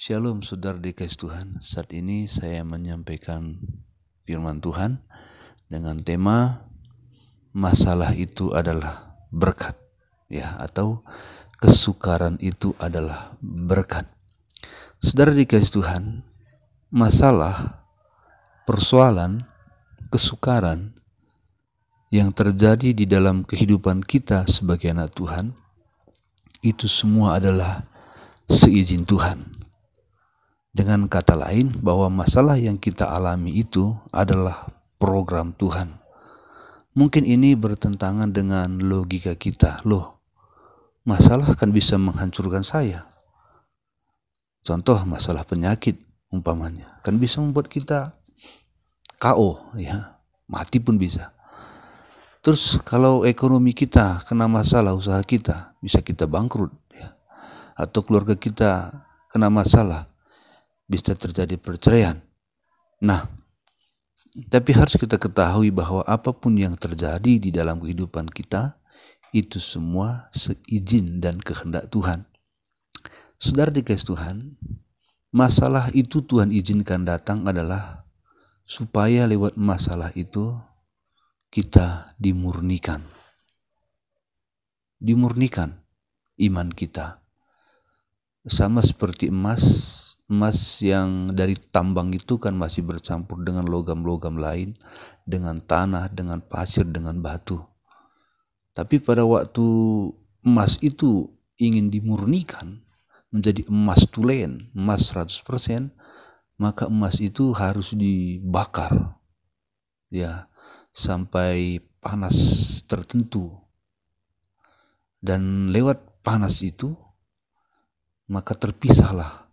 Shalom saudara dikasih Tuhan. Saat ini saya menyampaikan firman Tuhan dengan tema masalah itu adalah berkat, ya, atau kesukaran itu adalah berkat. Saudara dikasih Tuhan, masalah, persoalan, kesukaran yang terjadi di dalam kehidupan kita sebagai anak Tuhan itu semua adalah seizin Tuhan. Dengan kata lain, bahwa masalah yang kita alami itu adalah program Tuhan. Mungkin ini bertentangan dengan logika kita. Loh, masalah kan bisa menghancurkan saya. Contoh masalah penyakit umpamanya, kan bisa membuat kita KO, ya, mati pun bisa. Terus kalau ekonomi kita kena masalah, usaha kita bisa kita bangkrut, ya. Atau keluarga kita kena masalah, bisa terjadi perceraian. Nah, tapi harus kita ketahui bahwa apapun yang terjadi di dalam kehidupan kita, itu semua seizin dan kehendak Tuhan. Saudara dikasih Tuhan, masalah itu Tuhan izinkan datang adalah supaya lewat masalah itu kita dimurnikan. Dimurnikan iman kita. Sama seperti emas yang dari tambang itu kan masih bercampur dengan logam-logam lain, dengan tanah, dengan pasir, dengan batu. Tapi pada waktu emas itu ingin dimurnikan menjadi emas tulen, emas 100%, maka emas itu harus dibakar, ya, sampai panas tertentu. Dan lewat panas itu maka terpisahlah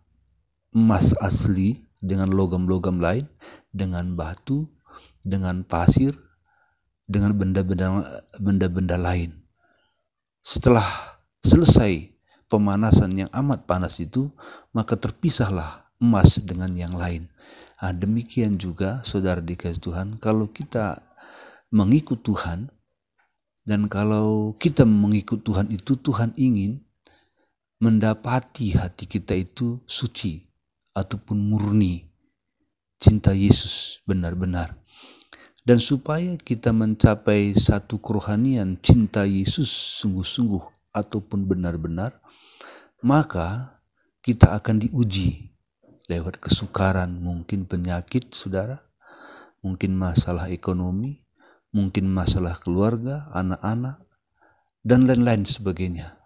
emas asli dengan logam-logam lain, dengan batu, dengan pasir, dengan benda-benda lain. Setelah selesai pemanasan yang amat panas itu, maka terpisahlah emas dengan yang lain. Nah, demikian juga saudara dikasih Tuhan, kalau kita mengikut Tuhan, dan kalau kita mengikut Tuhan itu, Tuhan ingin mendapati hati kita itu suci ataupun murni, cinta Yesus benar-benar. Dan supaya kita mencapai satu kerohanian cinta Yesus sungguh-sungguh ataupun benar-benar, maka kita akan diuji lewat kesukaran, mungkin penyakit saudara, mungkin masalah ekonomi, mungkin masalah keluarga, anak-anak, dan lain-lain sebagainya.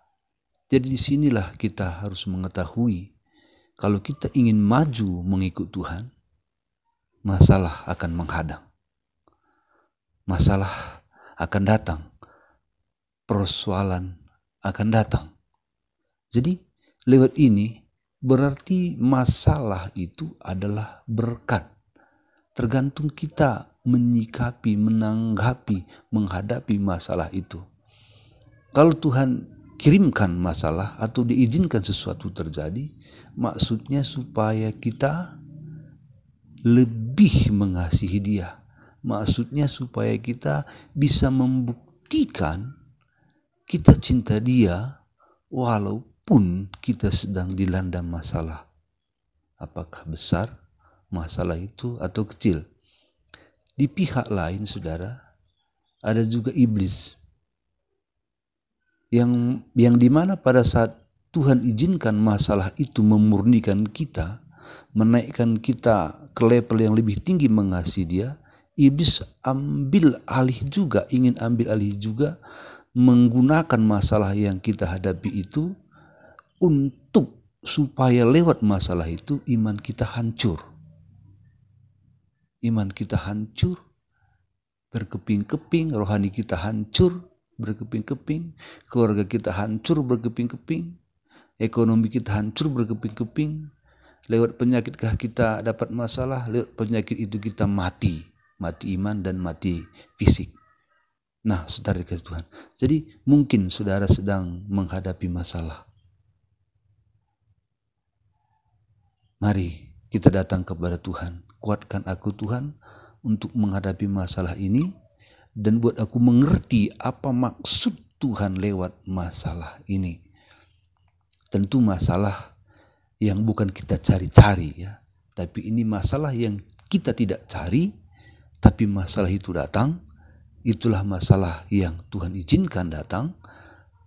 Jadi disinilah kita harus mengetahui, kalau kita ingin maju mengikut Tuhan, masalah akan menghadang. Masalah akan datang. Persoalan akan datang. Jadi lewat ini berarti masalah itu adalah berkat. Tergantung kita menyikapi, menanggapi, menghadapi masalah itu. Kalau Tuhan kirimkan masalah atau diizinkan sesuatu terjadi, maksudnya supaya kita lebih mengasihi Dia. Maksudnya supaya kita bisa membuktikan kita cinta Dia walaupun kita sedang dilanda masalah. Apakah besar masalah itu atau kecil? Di pihak lain saudara, ada juga iblis. Yang dimana pada saat Tuhan izinkan masalah itu memurnikan kita, menaikkan kita ke level yang lebih tinggi mengasihi Dia, iblis ingin ambil alih juga, menggunakan masalah yang kita hadapi itu untuk supaya lewat masalah itu iman kita hancur. Iman kita hancur, berkeping-keping, rohani kita hancur, berkeping-keping, keluarga kita hancur, berkeping-keping, ekonomi kita hancur, berkeping-keping. Lewat penyakitkah kita dapat masalah, lewat penyakit itu kita mati iman dan mati fisik. Nah, saudara dikasih Tuhan, jadi mungkin saudara sedang menghadapi masalah. Mari kita datang kepada Tuhan. Kuatkan aku Tuhan untuk menghadapi masalah ini, dan buat aku mengerti apa maksud Tuhan lewat masalah ini. Tentu masalah yang bukan kita cari-cari ya. Tapi ini masalah yang kita tidak cari, tapi masalah itu datang. Itulah masalah yang Tuhan izinkan datang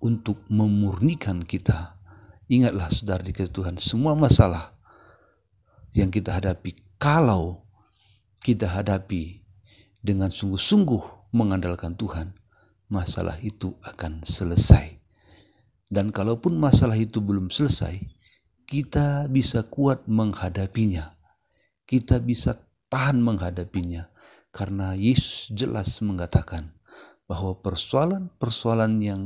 untuk memurnikan kita. Ingatlah saudara dikasih Tuhan, semua masalah yang kita hadapi, kalau kita hadapi dengan sungguh-sungguh mengandalkan Tuhan, masalah itu akan selesai. Dan kalaupun masalah itu belum selesai, kita bisa kuat menghadapinya. Kita bisa tahan menghadapinya. Karena Yesus jelas mengatakan bahwa persoalan-persoalan yang